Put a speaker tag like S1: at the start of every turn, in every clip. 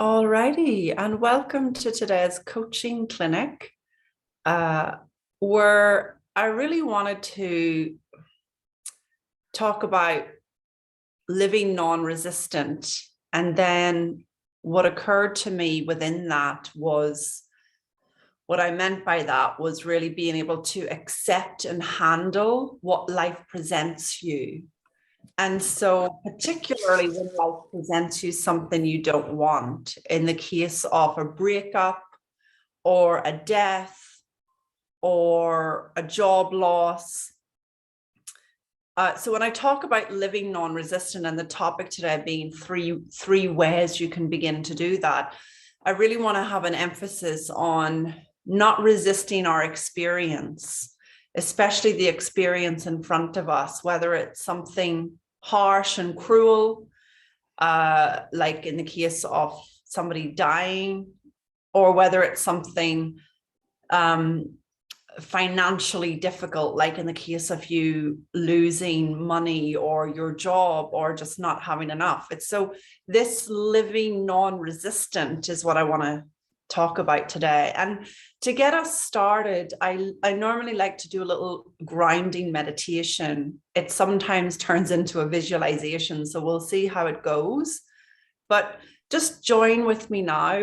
S1: Alrighty, and welcome to today's coaching clinic, where I really wanted to talk about living non-resistant. And then what occurred to me within that was, what I meant by that was really being able to accept and handle what life presents you. And so particularly when life presents you something you don't want, in the case of a breakup or a death or a job loss. So when I talk about living non-resistant and the topic today being three ways you can begin to do that, I really want to have an emphasis on not resisting our experience, especially the experience in front of us, whether it's something harsh and cruel, like in the case of somebody dying, or whether it's something financially difficult, like in the case of you losing money or your job or just not having enough. It's so this living non-resistant is what I want to talk about today. And to get us started, I normally like to do a little grounding meditation. It sometimes turns into a visualization, so we'll see how it goes. But just join with me now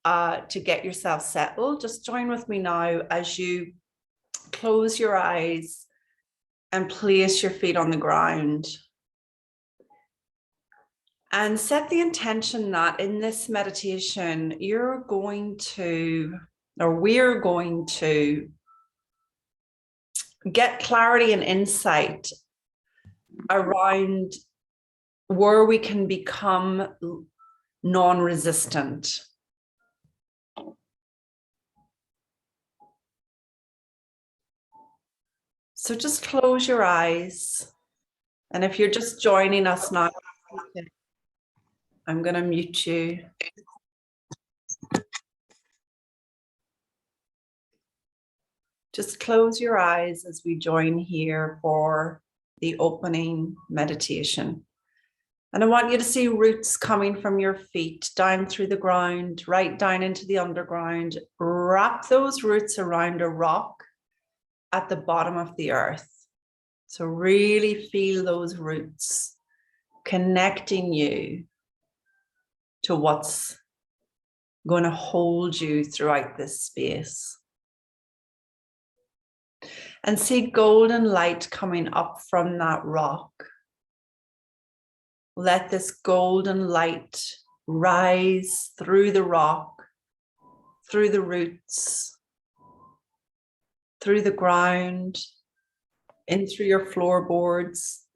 S1: to get yourself settled. Just join with me now as you close your eyes and place your feet on the ground. And set the intention that in this meditation, we're going to get clarity and insight around where we can become non-resistant. So just close your eyes. And if you're just joining us now, I'm going to mute you. Just close your eyes as we join here for the opening meditation. And I want you to see roots coming from your feet down through the ground, right down into the underground. Wrap those roots around a rock at the bottom of the earth. So really feel those roots connecting you to what's going to hold you throughout this space. And see golden light coming up from that rock. Let this golden light rise through the rock, through the roots, through the ground, in through your floorboards,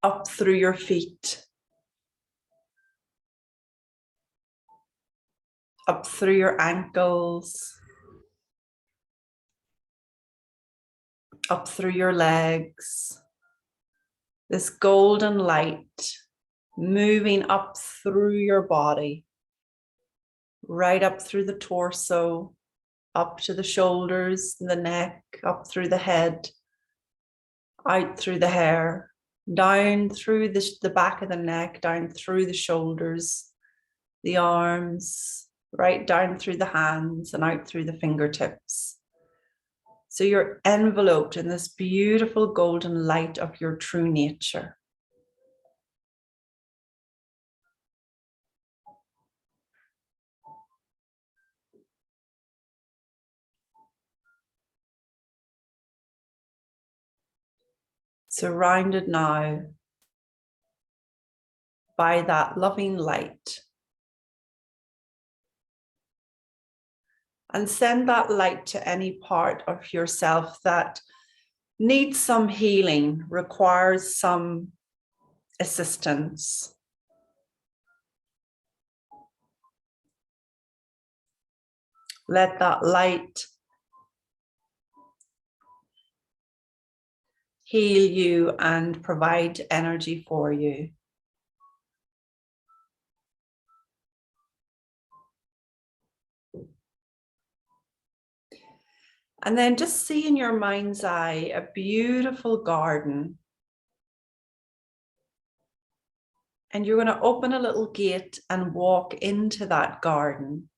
S1: up through your feet, up through your ankles, up through your legs. This golden light moving up through your body, right up through the torso, up to the shoulders, the neck, up through the head, out through the hair, down through the back of the neck, down through the shoulders, the arms, right down through the hands and out through the fingertips. So you're enveloped in this beautiful golden light of your true nature. Surrounded now by that loving light. And send that light to any part of yourself that needs some healing, requires some assistance. Let that light heal you and provide energy for you. And then just see in your mind's eye a beautiful garden And you're going to open a little gate and walk into that garden.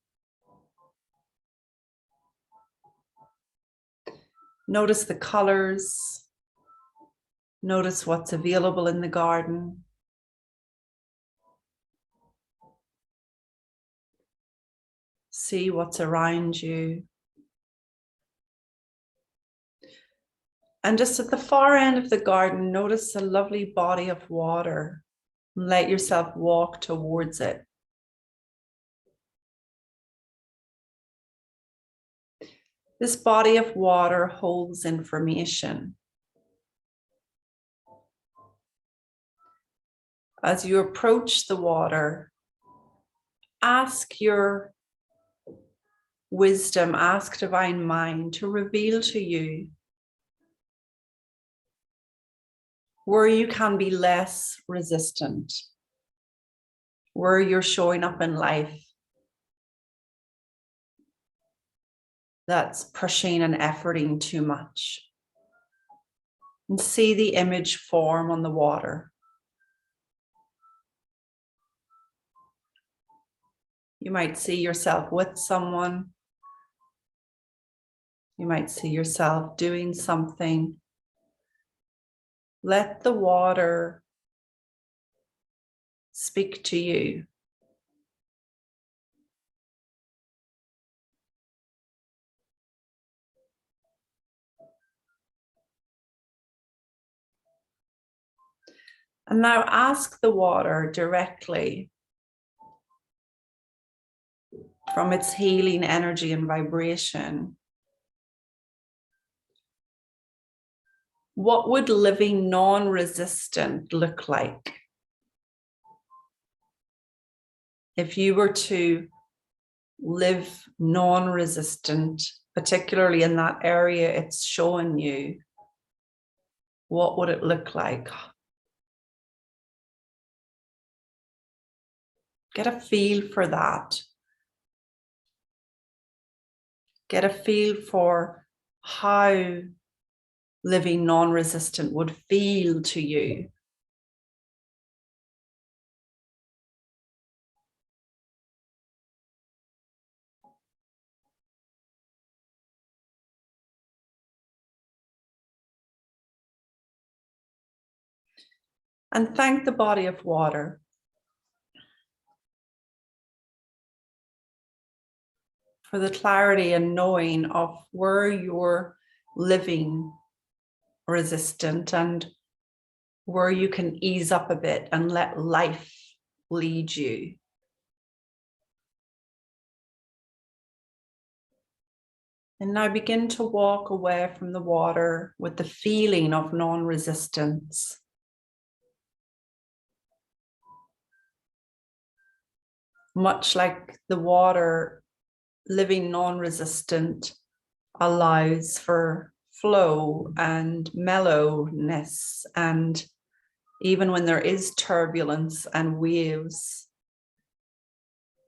S1: Notice the colors. Notice what's available in the garden. See what's around you. And just at the far end of the garden, notice a lovely body of water. Let yourself walk towards it. This body of water holds information. As you approach the water, ask your wisdom, ask divine mind to reveal to you where you can be less resistant, where you're showing up in life that's pushing and efforting too much. And see the image form on the water. You might see yourself with someone. You might see yourself doing something. Let the water speak to you. And now ask the water directly from its healing energy and vibration. What would living non-resistant look like? If you were to live non-resistant, particularly in that area it's showing you, what would it look like? Get a feel for that. Get a feel for how living non-resistant would feel to you. And thank the body of water for the clarity and knowing of where you're living resistant and where you can ease up a bit and let life lead you. And now begin to walk away from the water with the feeling of non-resistance. Much like the water, living non-resistant allows for flow and mellowness, and even when there is turbulence and waves,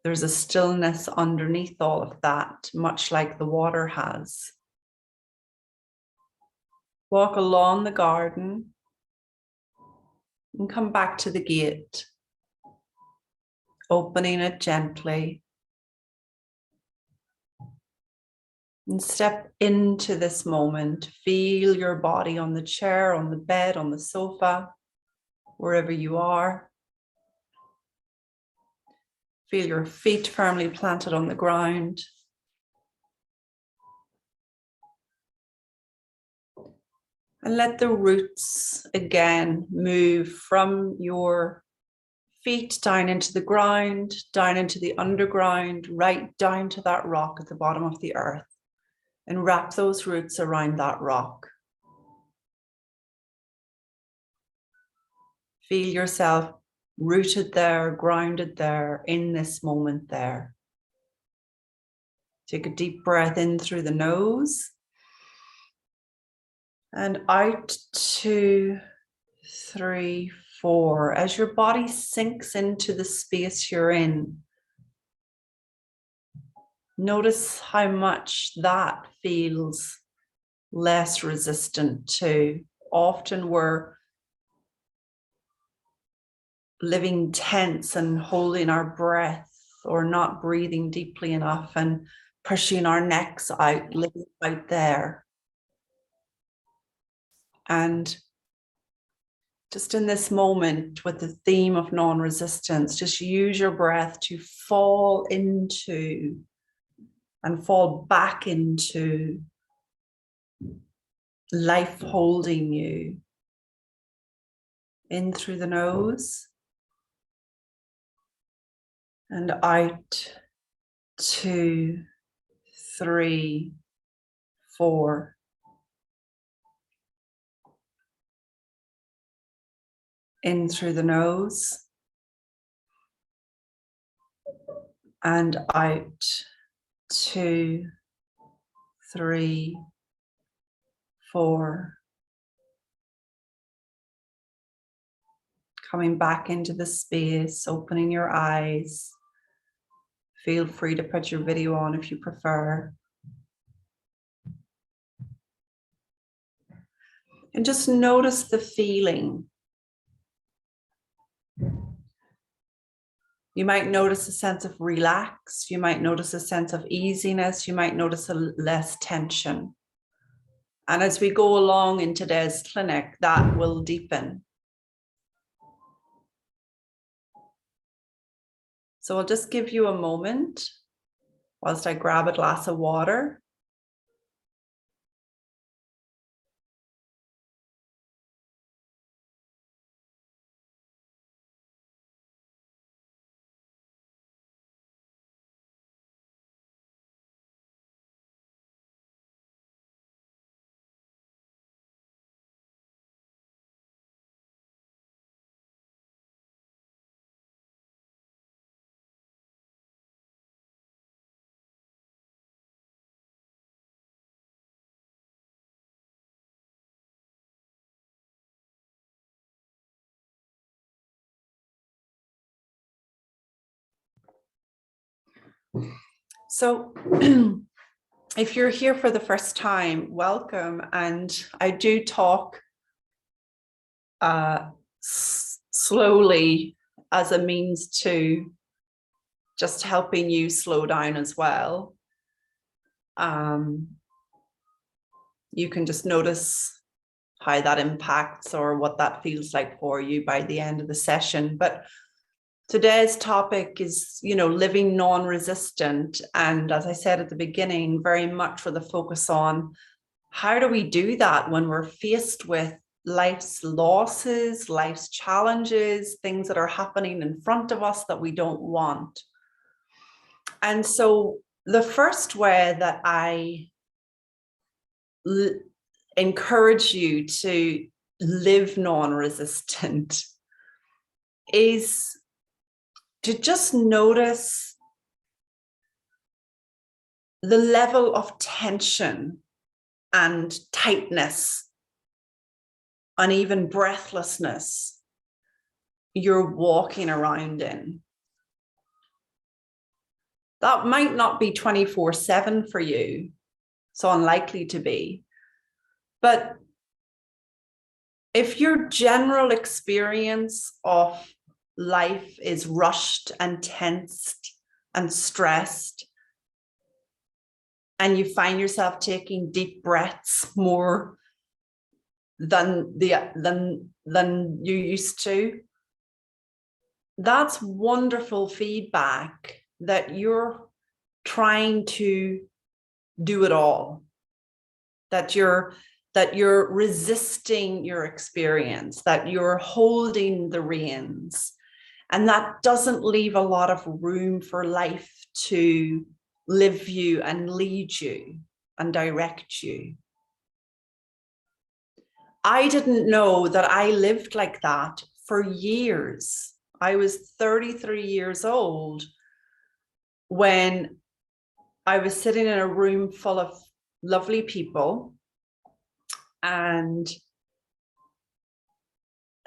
S1: there's a stillness underneath all of that, much like the water has. Walk along the garden and come back to the gate, opening it gently. And step into this moment. Feel your body on the chair, on the bed, on the sofa, wherever you are. Feel your feet firmly planted on the ground. And let the roots again move from your feet down into the ground, down into the underground, right down to that rock at the bottom of the earth. And wrap those roots around that rock. Feel yourself rooted there, grounded there, in this moment there. Take a deep breath in through the nose. And out, 2, 3, 4. As your body sinks into the space you're in, notice how much that feels less resistant to. Often we're living tense and holding our breath, or not breathing deeply enough and pushing our necks out, living out there. And just in this moment with the theme of non-resistance, just use your breath to fall into and fall back into life holding you. In through the nose and out, 2, 3, 4. In through the nose and out, 2, 3, 4. Coming back into the space, opening your eyes. Feel free to put your video on if you prefer. And just notice the feeling. You might notice a sense of relax. You might notice a sense of easiness. You might notice a less tension. And as we go along in today's clinic, that will deepen. So I'll just give you a moment whilst I grab a glass of water. So if you're here for the first time, welcome. And I do talk slowly as a means to just helping you slow down as well. You can just notice how that impacts or what that feels like for you by the end of the session. But today's topic is, living non-resistant. And as I said at the beginning, very much with a focus on how do we do that when we're faced with life's losses, life's challenges, things that are happening in front of us that we don't want. And so the first way that I encourage you to live non-resistant is to just notice the level of tension and tightness and even breathlessness you're walking around in. That might not be 24/7 for you, so unlikely to be. But if your general experience of life is rushed and tensed and stressed, and you find yourself taking deep breaths more than you used to, that's wonderful feedback that you're trying to do it all, that you're resisting your experience, that you're holding the reins. And that doesn't leave a lot of room for life to live you and lead you and direct you. I didn't know that I lived like that for years. I was 33 years old when I was sitting in a room full of lovely people, and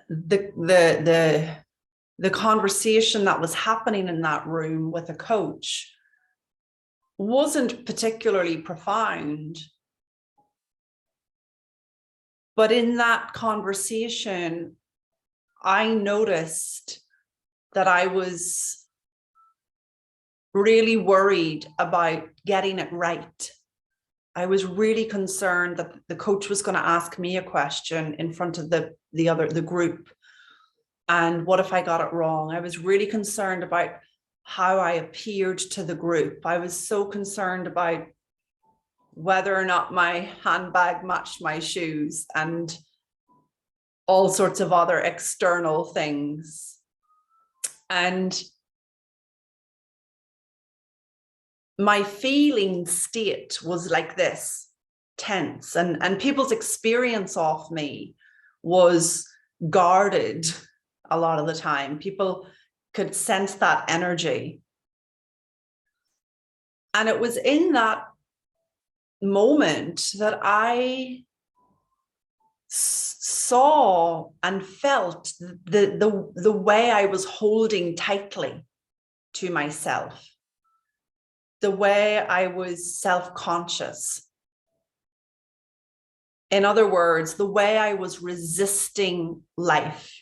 S1: the conversation that was happening in that room with a coach wasn't particularly profound. But in that conversation, I noticed that I was really worried about getting it right. I was really concerned that the coach was going to ask me a question in front of the group. And what if I got it wrong? I was really concerned about how I appeared to the group. I was so concerned about whether or not my handbag matched my shoes and all sorts of other external things. And my feeling state was like this, tense, and people's experience of me was guarded a lot of the time. People could sense that energy. And it was in that moment that I saw and felt the way I was holding tightly to myself, the way I was self-conscious. In other words, the way I was resisting life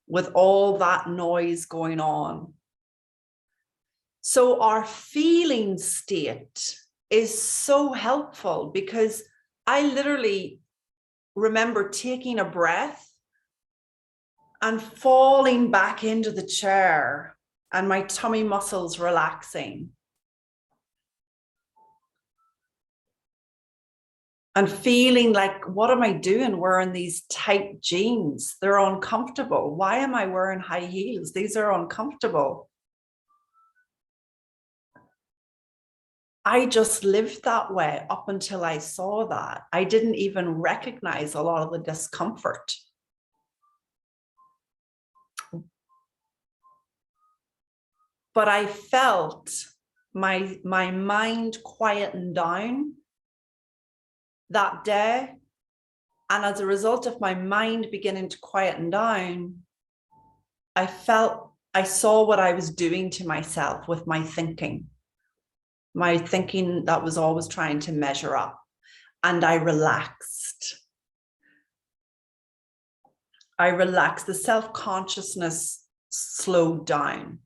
S1: with all that noise going on. So our feeling state is so helpful, because I literally remember taking a breath and falling back into the chair and my tummy muscles relaxing. And feeling like, what am I doing wearing these tight jeans? They're uncomfortable. Why am I wearing high heels? These are uncomfortable. I just lived that way up until I saw that. I didn't even recognize a lot of the discomfort. But I felt my mind quieten down that day. And as a result of my mind beginning to quieten down, I saw what I was doing to myself with my thinking that was always trying to measure up. And I relaxed. The self-consciousness slowed down.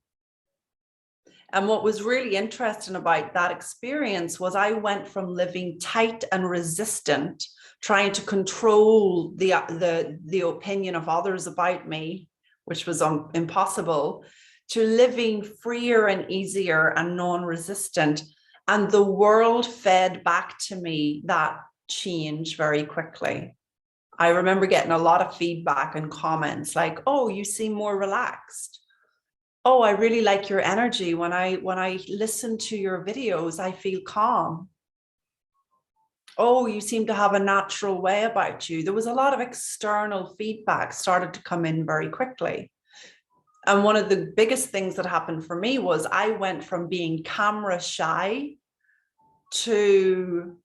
S1: And what was really interesting about that experience was I went from living tight and resistant, trying to control the opinion of others about me, which was impossible, to living freer and easier and non-resistant. And the world fed back to me that change very quickly. I remember getting a lot of feedback and comments like, oh, you seem more relaxed. Oh, I really like your energy. When I listen to your videos, I feel calm. Oh, you seem to have a natural way about you. There was a lot of external feedback started to come in very quickly. And one of the biggest things that happened for me was I went from being camera shy to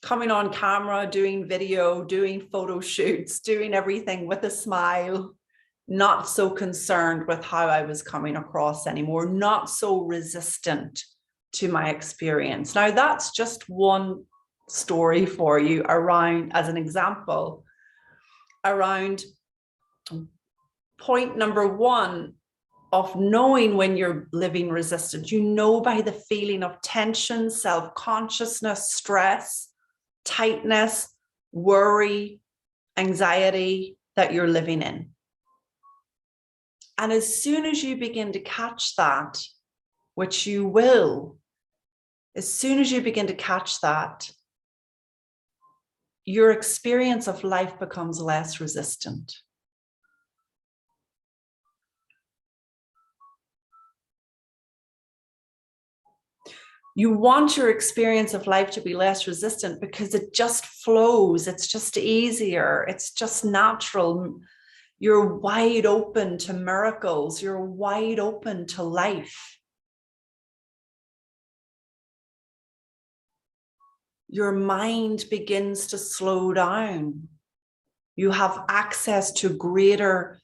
S1: coming on camera, doing video, doing photo shoots, doing everything with a smile, not so concerned with how I was coming across anymore, not so resistant to my experience. Now, that's just one story for you around, as an example, around point number one of knowing when you're living resistant. You know by the feeling of tension, self-consciousness, stress, tightness, worry, anxiety that you're living in. And as soon as you begin to catch that, which you will, as soon as you begin to catch that, your experience of life becomes less resistant. You want your experience of life to be less resistant because it just flows. It's just easier. It's just natural. You're wide open to miracles. You're wide open to life. Your mind begins to slow down. You have access to greater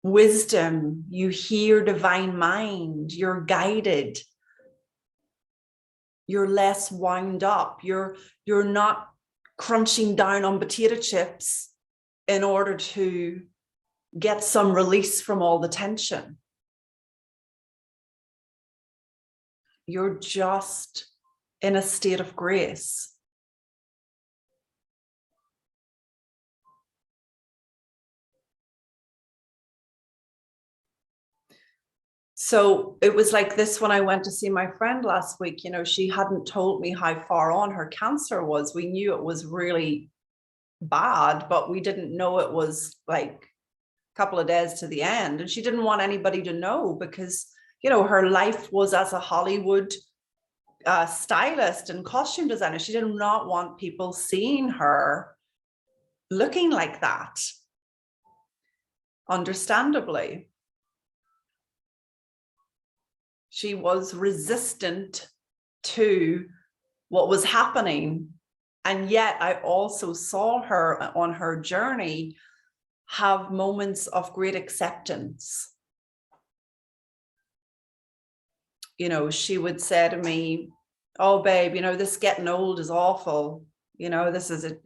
S1: wisdom. You hear divine mind. You're guided. You're less wound up. You're not crunching down on potato chips in order to get some release from all the tension. You're just in a state of grace. So it was like this when I went to see my friend last week. You know, she hadn't told me how far on her cancer was. We knew it was really bad, but we didn't know it was like a couple of days to the end. And she didn't want anybody to know because, you know, her life was as a Hollywood stylist and costume designer. She did not want people seeing her looking like that, understandably. She was resistant to what was happening. And yet I also saw her on her journey have moments of great acceptance. You know, she would say to me, oh, babe, you know, this getting old is awful. You know, this is it.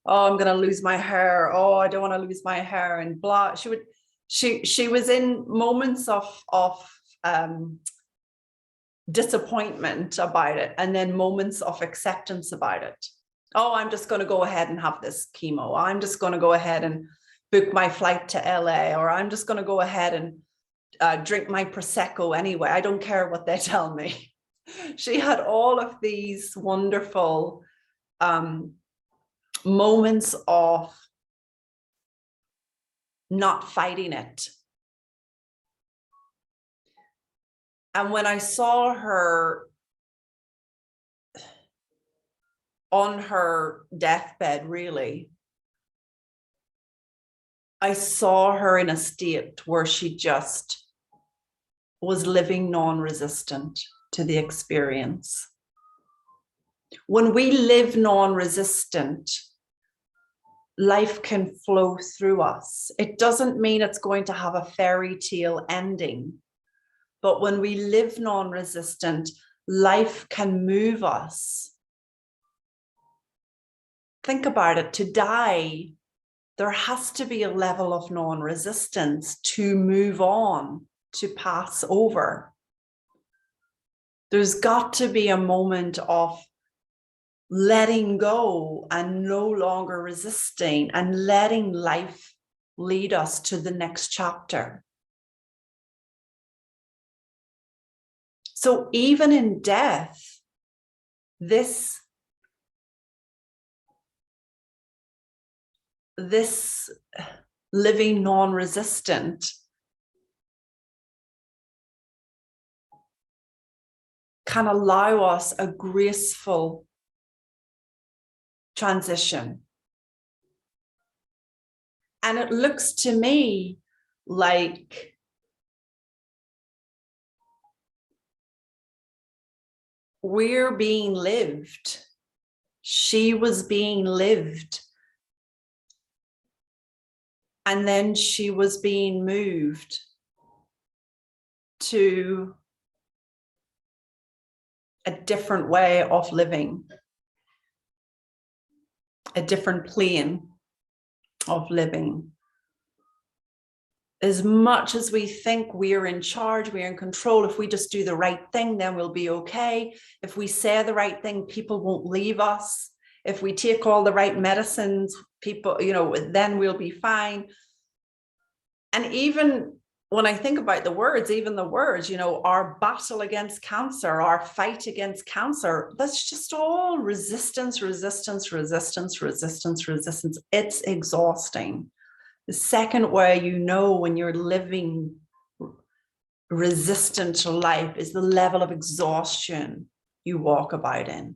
S1: Oh, I'm going to lose my hair. Oh, I don't want to lose my hair and blah. She was in moments of disappointment about it, and then moments of acceptance about it. Oh, I'm just going to go ahead and have this chemo. I'm just going to go ahead and book my flight to LA, or I'm just going to go ahead and drink my Prosecco anyway. I don't care what they tell me. She had all of these wonderful moments of not fighting it. And when I saw her on her deathbed, really, I saw her in a state where she just was living non-resistant to the experience. When we live non-resistant, life can flow through us. It doesn't mean it's going to have a fairy tale ending. But when we live non-resistant, life can move us. Think about it. To die, there has to be a level of non-resistance to move on, to pass over. There's got to be a moment of letting go and no longer resisting and letting life lead us to the next chapter. So even in death, this living non-resistant can allow us a graceful transition. And it looks to me like we're being lived. She was being lived. And then she was being moved to a different way of living, a different plane of living. As much as we think we're in charge, we're in control, if we just do the right thing, then we'll be okay. If we say the right thing, people won't leave us. If we take all the right medicines, people, you know, then we'll be fine. And even when I think about the words, even the words, you know, our battle against cancer, our fight against cancer, that's just all resistance, resistance, resistance, resistance, resistance. It's exhausting. The second way you know when you're living resistant to life is the level of exhaustion you walk about in.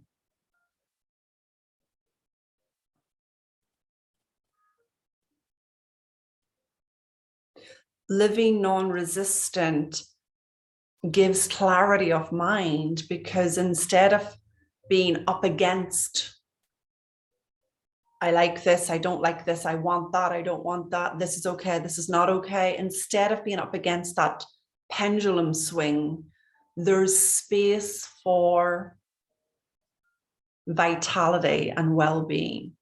S1: Living non-resistant gives clarity of mind, because instead of being up against, I like this, I don't like this, I want that, I don't want that, this is okay, this is not okay. Instead of being up against that pendulum swing, there's space for vitality and well-being.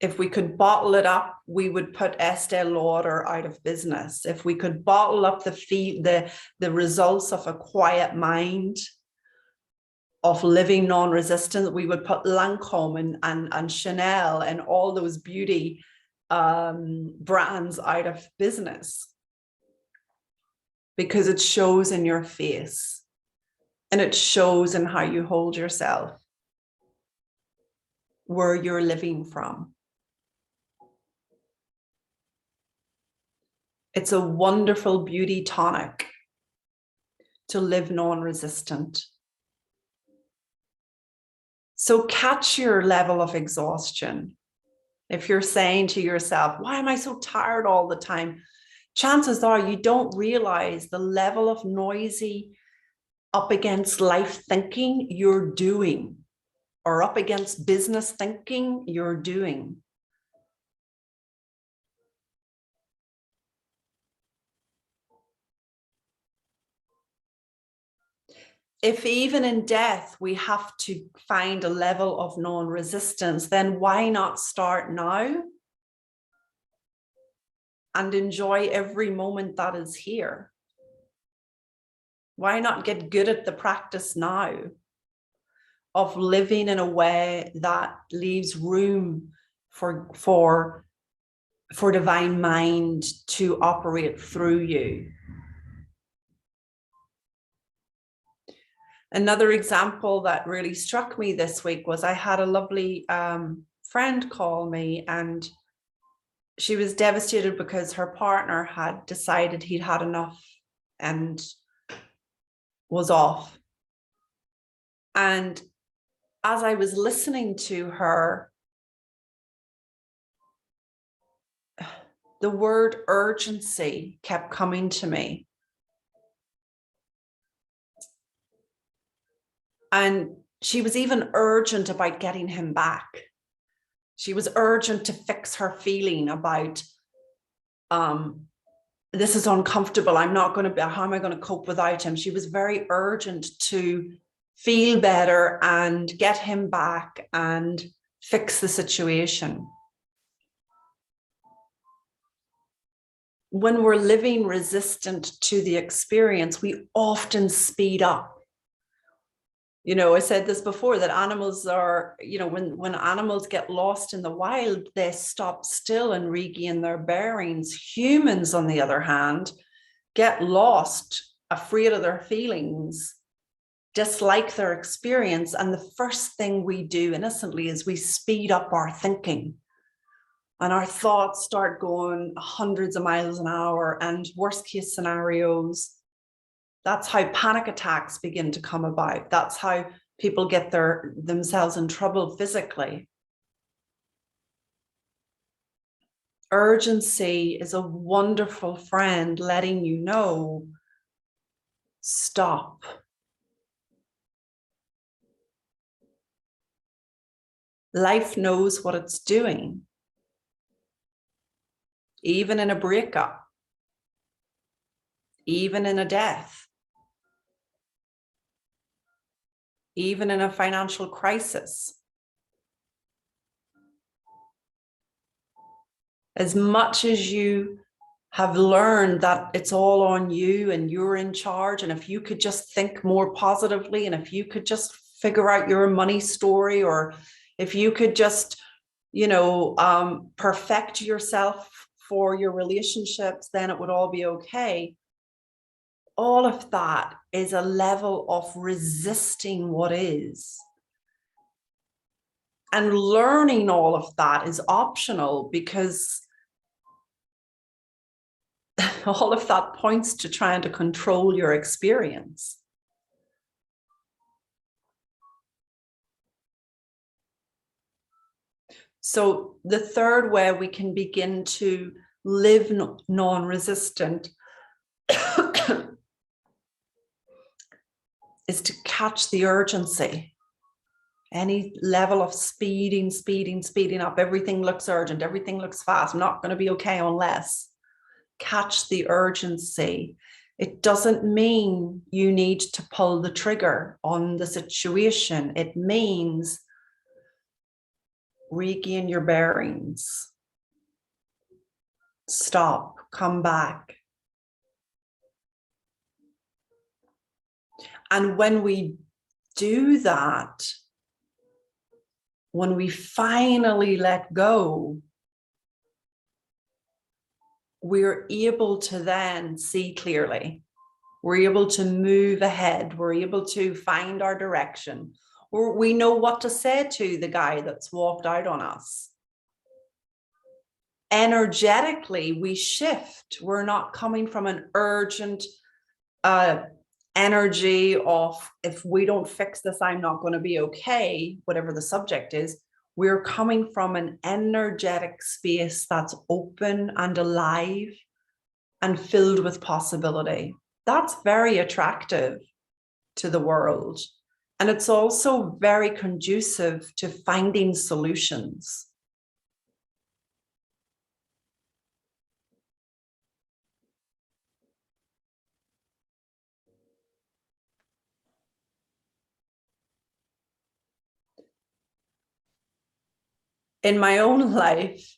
S1: If we could bottle it up, we would put Estee Lauder out of business. If we could bottle up the results of a quiet mind, of living non-resistant, we would put Lancome and Chanel and all those beauty brands out of business, because it shows in your face and it shows in how you hold yourself, where you're living from. It's a wonderful beauty tonic to live non-resistant. So catch your level of exhaustion. If you're saying to yourself, why am I so tired all the time? Chances are you don't realize the level of noisy up against life thinking you're doing, or up against business thinking you're doing. If even in death we have to find a level of non-resistance, then why not start now and enjoy every moment that is here? Why not get good at the practice now of living in a way that leaves room for divine mind to operate through you? Another example that really struck me this week was I had a lovely friend call me, and she was devastated because her partner had decided he'd had enough and was off. And as I was listening to her, the word urgency kept coming to me. And she was even urgent about getting him back. She was urgent to fix her feeling about, this is uncomfortable. I'm not going to, how am I going to cope without him? She was very urgent to feel better and get him back and fix the situation. When we're living resistant to the experience, we often speed up. You know, I said this before, that animals are, you know, when animals get lost in the wild, they stop still and regain their bearings. Humans, on the other hand, get lost, afraid of their feelings, dislike their experience. And the first thing we do innocently is we speed up our thinking. And our thoughts start going hundreds of miles an hour, and worst case scenarios. That's how panic attacks begin to come about. That's how people get themselves in trouble physically. Urgency is a wonderful friend letting you know, stop. Life knows what it's doing. Even in a breakup, even in a death, even in a financial crisis. As much as you have learned that it's all on you and you're in charge, and if you could just think more positively, and if you could just figure out your money story, or if you could just, you know, perfect yourself for your relationships, then it would all be okay. All of that is a level of resisting what is. And learning all of that is optional, because all of that points to trying to control your experience. So the third way we can begin to live non-resistant is to catch the urgency. Any level of speeding up, everything looks urgent, everything looks fast, I'm not going to be okay unless. Catch the urgency. It doesn't mean you need to pull the trigger on the situation. It means regain your bearings. Stop, come back. And when we do that, when we finally let go, we're able to then see clearly. We're able to move ahead. We're able to find our direction. Or we know what to say to the guy that's walked out on us. Energetically, we shift. We're not coming from an urgent energy of, if we don't fix this, I'm not going to be okay, whatever the subject is. We're coming from an energetic space that's open and alive and filled with possibility. That's very attractive to the world. And it's also very conducive to finding solutions. In my own life,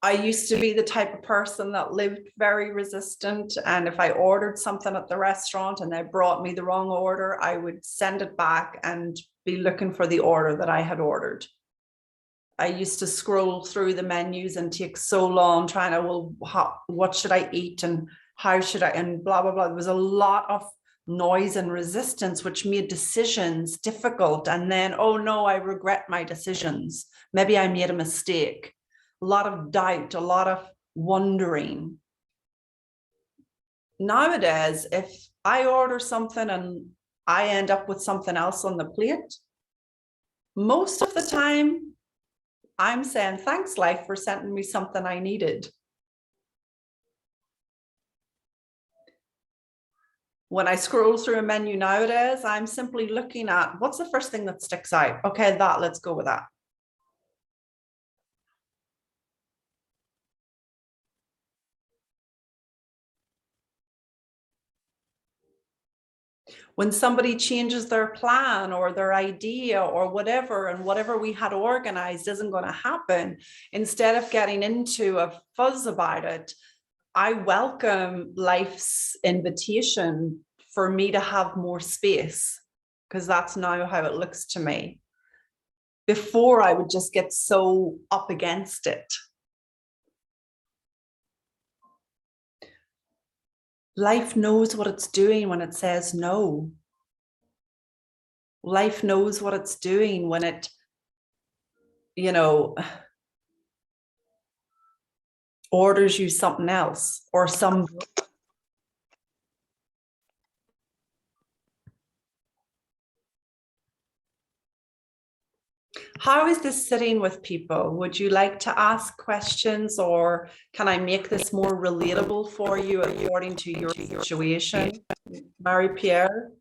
S1: I used to be the type of person that lived very resistant. And if I ordered something at the restaurant and they brought me the wrong order, I would send it back and be looking for the order that I had ordered. I used to scroll through the menus and take so long trying to, well, what should I eat and how should I, and blah, blah, blah. There was a lot of noise and resistance, which made decisions difficult. And then, oh no, I regret my decisions. Maybe I made a mistake. A lot of doubt, a lot of wondering. Nowadays, if I order something and I end up with something else on the plate, most of the time I'm saying, thanks, life, for sending me something I needed. When I scroll through a menu nowadays, I'm simply looking at what's the first thing that sticks out. Okay, let's go with that. When somebody changes their plan or their idea or whatever, and whatever we had organized isn't going to happen, instead of getting into a fuzz about it, I welcome life's invitation for me to have more space, because that's now how it looks to me. Before, I would just get so up against it. Life knows what it's doing when it says no. Life knows what it's doing when it, orders you something else or some. How is this sitting with people? Would you like to ask questions, or can I make this more relatable for you according to your situation? Marie-Pierre,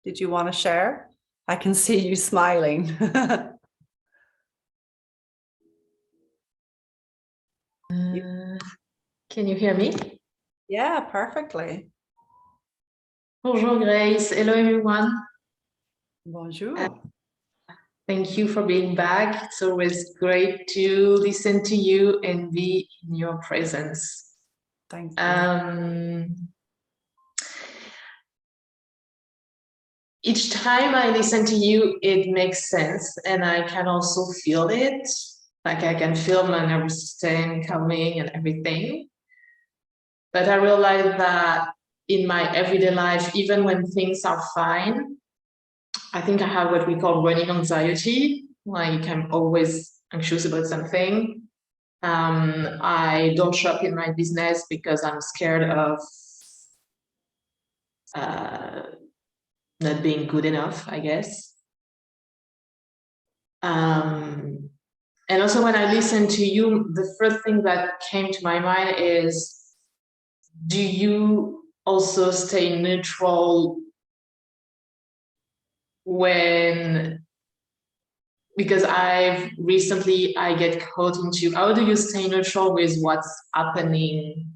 S1: did you want to share? I can see you smiling.
S2: Can you hear me?
S1: Yeah, perfectly.
S2: Bonjour, Grace. Hello, everyone.
S1: Bonjour.
S2: Thank you for being back. It's always great to listen to you and be in your presence.
S1: Thank you.
S2: Each time I listen to you, it makes sense, and I can also feel it. Like I can feel my nervous system calming and everything. But I realize that in my everyday life, even when things are fine, I think I have what we call running anxiety. Like I'm always anxious about something. I don't shop in my business because I'm scared of not being good enough, I guess. And also when I listen to you, the first thing that came to my mind is, do you also stay neutral because I get caught into, how do you stay neutral with what's happening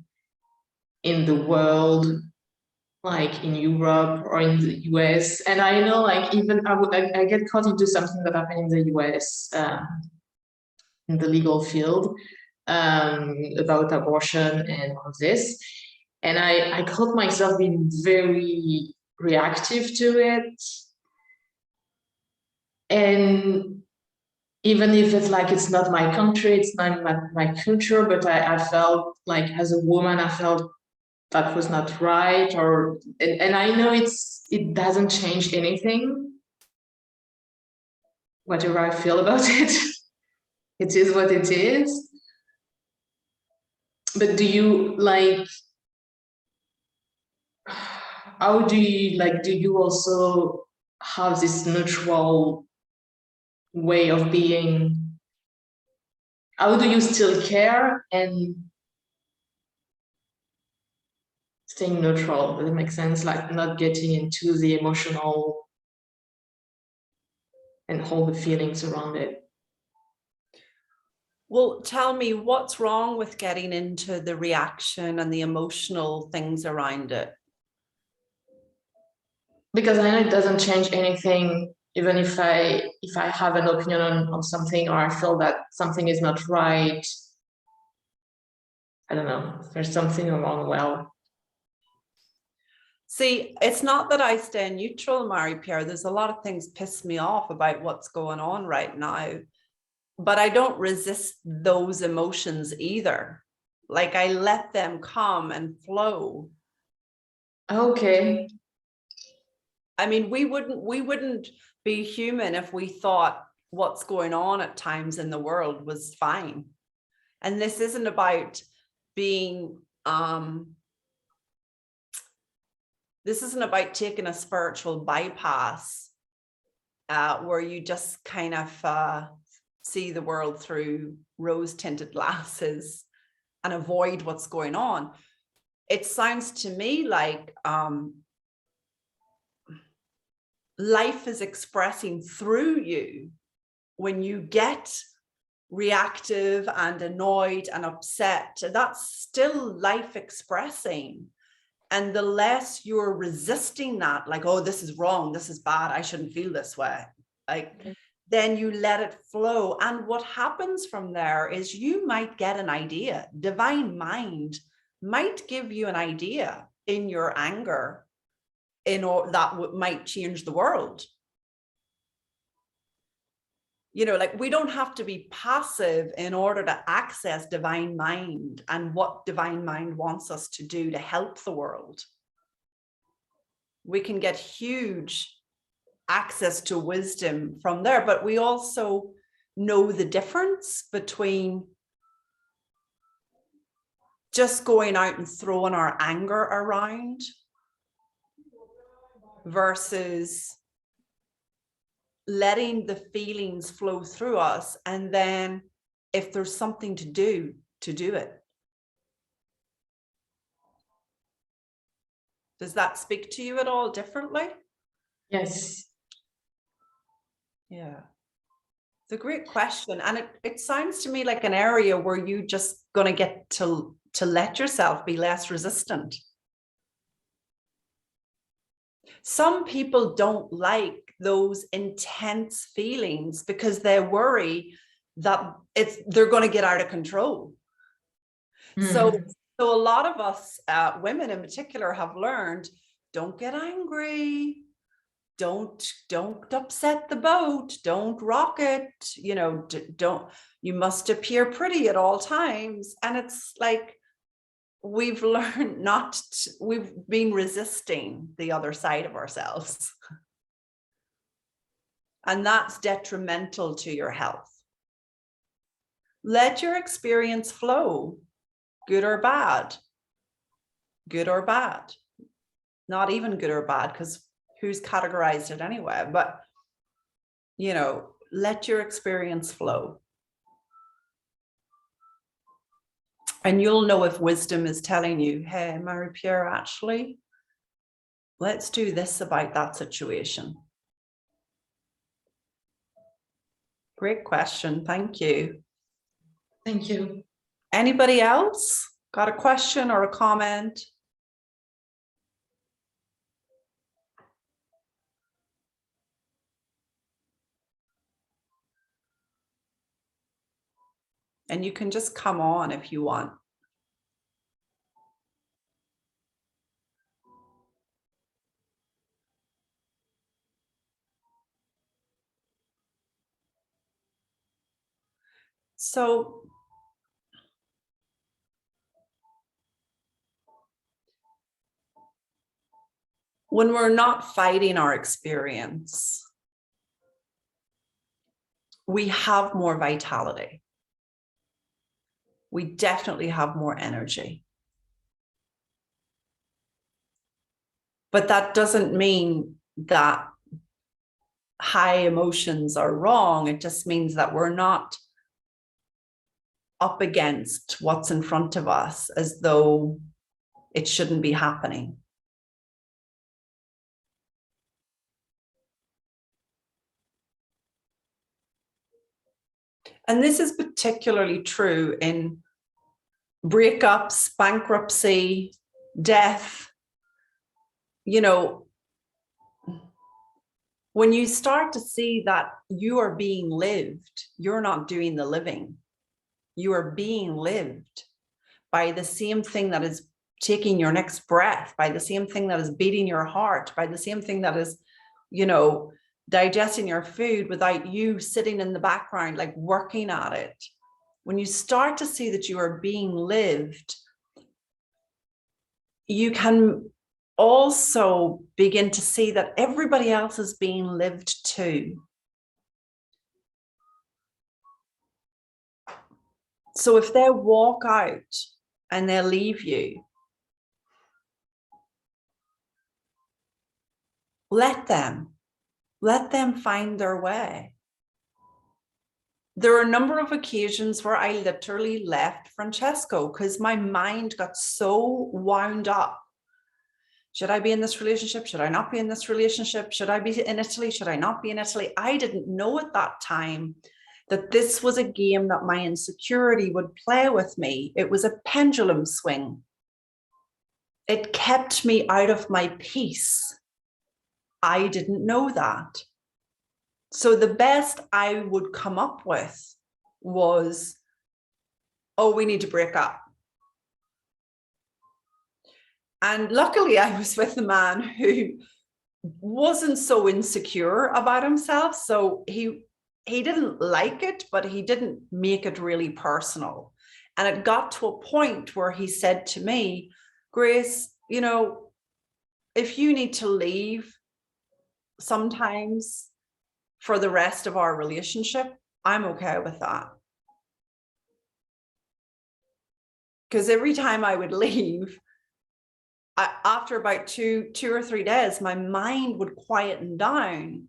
S2: in the world, like in Europe or in the US? And I know, like, even I get caught into something that happened in the US in the legal field about abortion and all this. And I caught myself being very reactive to it. And even if it's like, it's not my country, it's not my culture, but I felt like as a woman, I felt that was not right, and I know it doesn't change anything, whatever I feel about it. It is what it is. But do you like, how do you like, do you also have this neutral way of being? How do you still care and staying neutral? Does it make sense? Like not getting into the emotional and all the feelings around it.
S1: Well, tell me, what's wrong with getting into the reaction and the emotional things around it?
S2: Because I know it doesn't change anything, even if I have an opinion on something, or I feel that something is not right. I don't know, there's something wrong. Well,
S1: see, it's not that I stay neutral, Marie-Pierre. There's a lot of things piss me off about what's going on right now, but I don't resist those emotions either. Like I let them come and flow.
S2: okay.
S1: I mean, we wouldn't be human if we thought what's going on at times in the world was fine. And this isn't about being, this isn't about taking a spiritual bypass where you just kind of see the world through rose-tinted glasses and avoid what's going on. It sounds to me like life is expressing through you when you get reactive and annoyed and upset. That's still life expressing. And the less you're resisting that, like, oh, this is wrong, this is bad, I shouldn't feel this way, like, okay, then you let it flow. And what happens from there is you might get an idea. Divine mind might give you an idea in your anger that might change the world. You know, like we don't have to be passive in order to access divine mind and what divine mind wants us to do to help the world. We can get huge access to wisdom from there, but we also know the difference between just going out and throwing our anger around versus letting the feelings flow through us, and then if there's something to do it. Does that speak to you at all differently?
S2: Yes.
S1: Yeah, it's a great question, and it sounds to me like an area where you just gonna get to let yourself be less resistant. Some people don't like those intense feelings because they worry that they're going to get out of control. So a lot of us women in particular have learned, don't get angry, don't upset the boat, don't rock it, you know, you must appear pretty at all times. And it's like, we've learned we've been resisting the other side of ourselves. And that's detrimental to your health. Let your experience flow, good or bad. Good or bad. Not even good or bad, because who's categorized it anyway? But, you know, let your experience flow. And you'll know if wisdom is telling you, hey, Marie-Pierre, actually, let's do this about that situation. Great question. Thank you.
S2: Thank you.
S1: Anybody else got a question or a comment? And you can just come on if you want. So when we're not fighting our experience, we have more vitality. We definitely have more energy. But that doesn't mean that high emotions are wrong. It just means that we're not up against what's in front of us as though it shouldn't be happening. And this is particularly true in breakups, bankruptcy, death. You know, when you start to see that you are being lived, you're not doing the living. You are being lived by the same thing that is taking your next breath, by the same thing that is beating your heart, by the same thing that is, you know, digesting your food without you sitting in the background, like working at it. When you start to see that you are being lived, you can also begin to see that everybody else is being lived too. So if they walk out and they leave you, let them find their way. There are a number of occasions where I literally left Francesco because my mind got so wound up. Should I be in this relationship? Should I not be in this relationship? Should I be in Italy? Should I not be in Italy? I didn't know at that time that this was a game that my insecurity would play with me. It was a pendulum swing. It kept me out of my peace. I didn't know that. So the best I would come up with was, oh, we need to break up. And luckily I was with a man who wasn't so insecure about himself. So he didn't like it, but he didn't make it really personal. And it got to a point where he said to me, Grace, you know, if you need to leave sometimes for the rest of our relationship, I'm okay with that. Because every time I would leave, after about two or 3 days, my mind would quieten down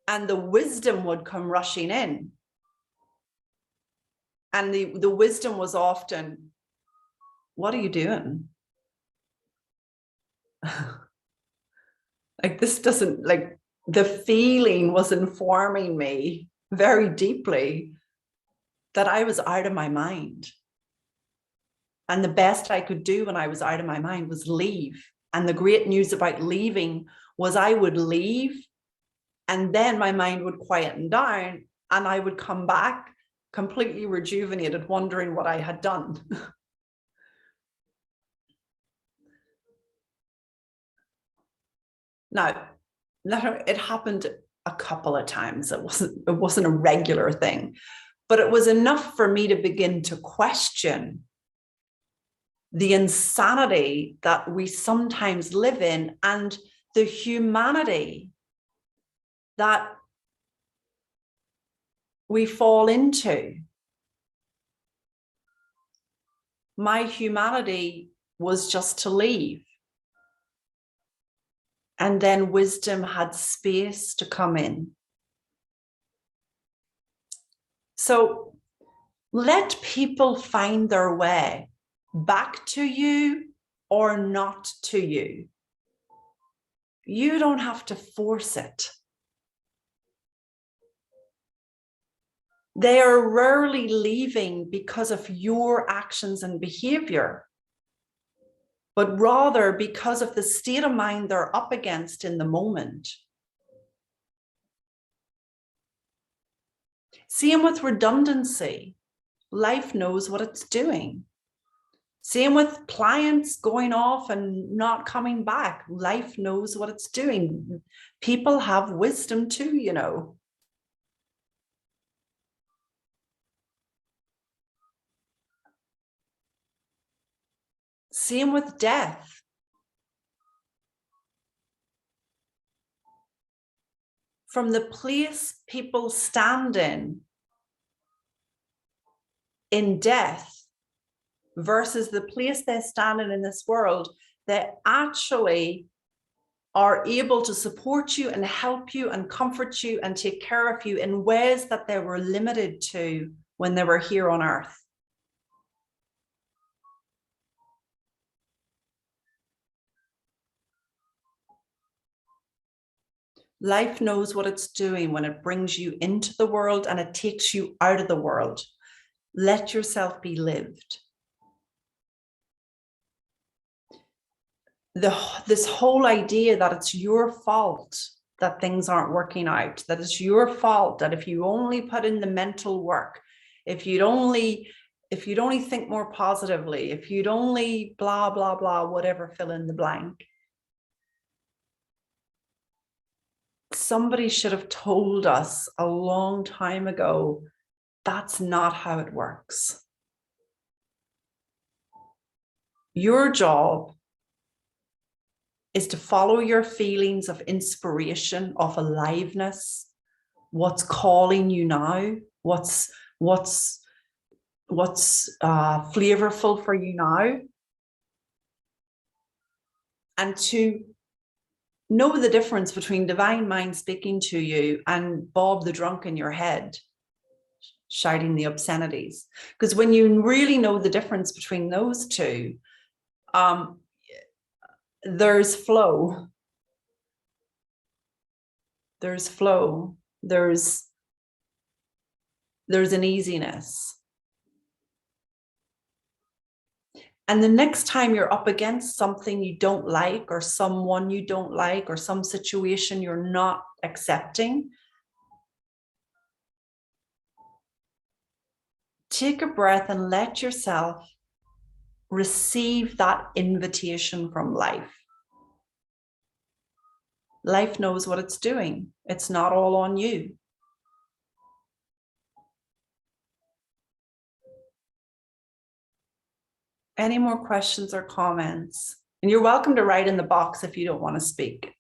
S1: and the wisdom would come rushing in. And the wisdom was often, what are you doing? Like, this doesn't, like, the feeling was informing me very deeply that I was out of my mind. And the best I could do when I was out of my mind was leave. And the great news about leaving was I would leave and then my mind would quieten down and I would come back completely rejuvenated, wondering what I had done. Now, it happened a couple of times. It wasn't a regular thing, but it was enough for me to begin to question the insanity that we sometimes live in and the humanity that we fall into. My humanity was just to leave. And then wisdom had space to come in. So let people find their way back to you or not to you. You don't have to force it. They are rarely leaving because of your actions and behavior, but rather because of the state of mind they're up against in the moment. Same with redundancy. life knows what it's doing. Same with clients going off and not coming back. Life knows what it's doing. People have wisdom too, you know. Same with death. From the place people stand in death versus the place they stand in this world, they actually are able to support you and help you and comfort you and take care of you in ways that they were limited to when they were here on earth. Life knows what it's doing when it brings you into the world and it takes you out of the world. Let yourself be lived. This whole idea that it's your fault that things aren't working out, that it's your fault, that if you only put in the mental work, if you'd only think more positively, if you'd only blah, blah, blah, whatever, fill in the blank. Somebody should have told us a long time ago, that's not how it works. Your job is to follow your feelings of inspiration, of aliveness, what's calling you now, what's flavorful for you now, and to know the difference between divine mind speaking to you and Bob the drunk in your head shouting the obscenities. Because when you really know the difference between those two, there's flow. There's flow. There's an easiness. And the next time you're up against something you don't like, or someone you don't like, or some situation you're not accepting, take a breath and let yourself receive that invitation from life. Life knows what it's doing. It's not all on you. Any more questions or comments? And you're welcome to write in the box if you don't want to speak.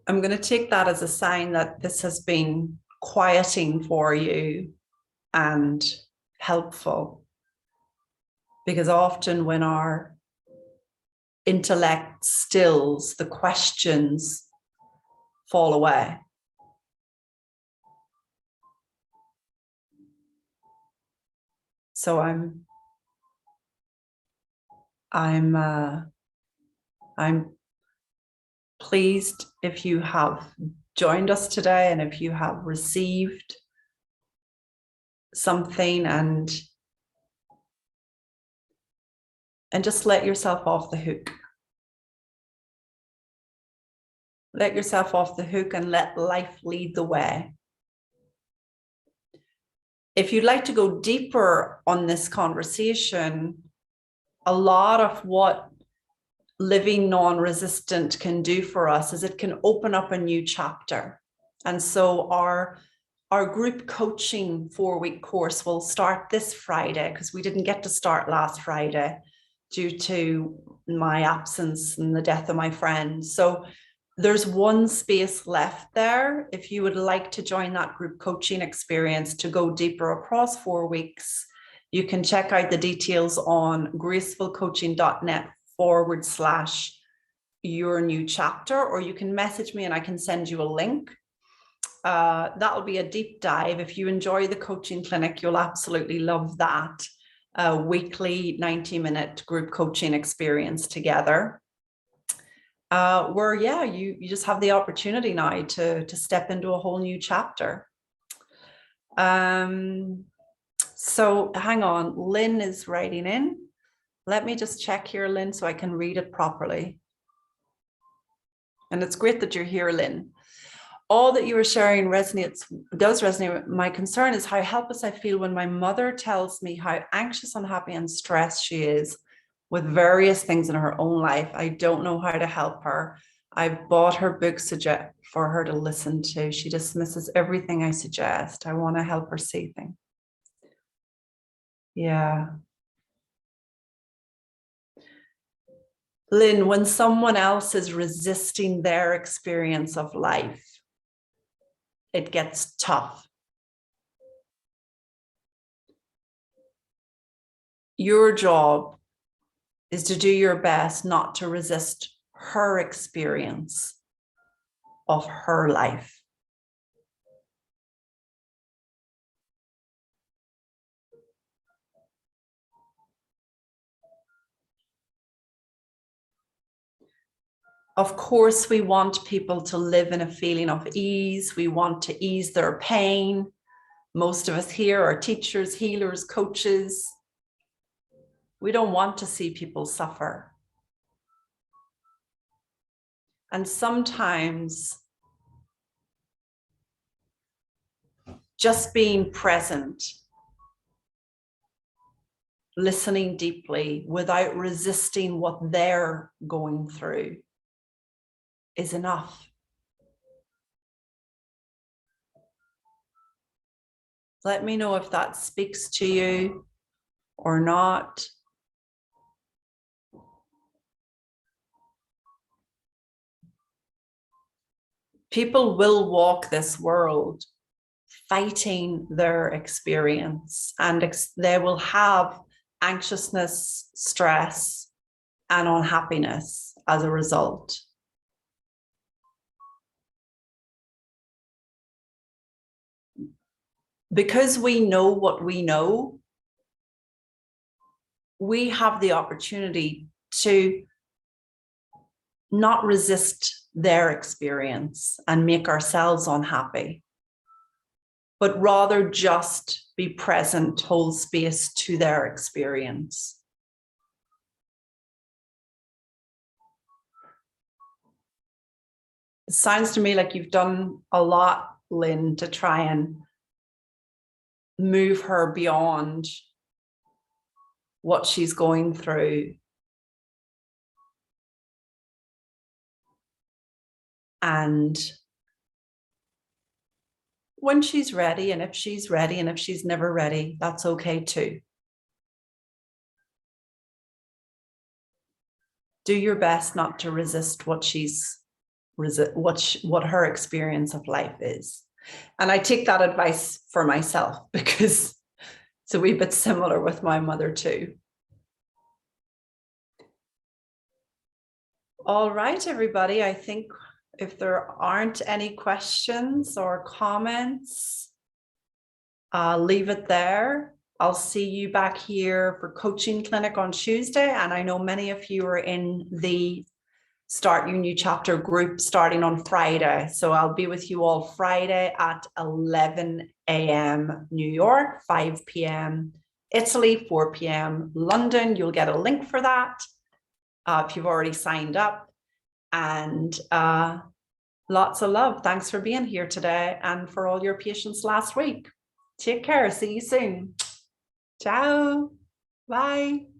S1: I'm going to take that as a sign that this has been quieting for you and helpful. Because often when our intellect stills, the questions fall away. So I'm pleased if you have joined us today and if you have received something, and just let yourself off the hook. Let yourself off the hook and let life lead the way. If you'd like to go deeper on this conversation, a lot of what living non-resistant can do for us is it can open up a new chapter. And so our group coaching 4-week course will start this Friday, because we didn't get to start last Friday due to my absence and the death of my friend. So there's one space left there. If you would like to join that group coaching experience to go deeper across 4 weeks, you can check out the details on gracefulcoaching.net/your new chapter, or you can message me and I can send you a link. That'll be a deep dive. If you enjoy the coaching clinic, you'll absolutely love that weekly 90-minute group coaching experience together. where, yeah, you just have the opportunity now to step into a whole new chapter. So hang on, Lynn is writing in. Let me just check here, Lynn, so I can read it properly. And it's great that you're here, Lynn. All that you are sharing does resonate. My concern is how helpless I feel when my mother tells me how anxious, unhappy, and stressed she is with various things in her own life. I don't know how to help her. I've bought her books for her to listen to. She dismisses everything I suggest. I want to help her see things. Yeah. Lynn, when someone else is resisting their experience of life, it gets tough. Your job is to do your best not to resist her experience of her life. Of course, we want people to live in a feeling of ease. We want to ease their pain. Most of us here are teachers, healers, coaches. We don't want to see people suffer. And sometimes just being present, listening deeply without resisting what they're going through is enough. Let me know if that speaks to you or not. People will walk this world fighting their experience, and they will have anxiousness, stress, and unhappiness as a result. Because we know what we know, we have the opportunity to not resist their experience and make ourselves unhappy, but rather just be present, hold space to their experience. It sounds to me like you've done a lot, Lynn, to try and move her beyond what she's going through. And when she's ready, and if she's ready, and if she's never ready, that's okay too. Do your best not to resist what her experience of life is. And I take that advice for myself because it's a wee bit similar with my mother too. All right, everybody. I think if there aren't any questions or comments, I'll leave it there. I'll see you back here for coaching clinic on Tuesday. And I know many of you are in the Start Your New Chapter group starting on Friday. So I'll be with you all Friday at 11 a.m. New York, 5 p.m. Italy, 4 p.m. London. You'll get a link for that if you've already signed up. And lots of love. Thanks for being here today and for all your patience last week. Take care. See you soon. Ciao. Bye.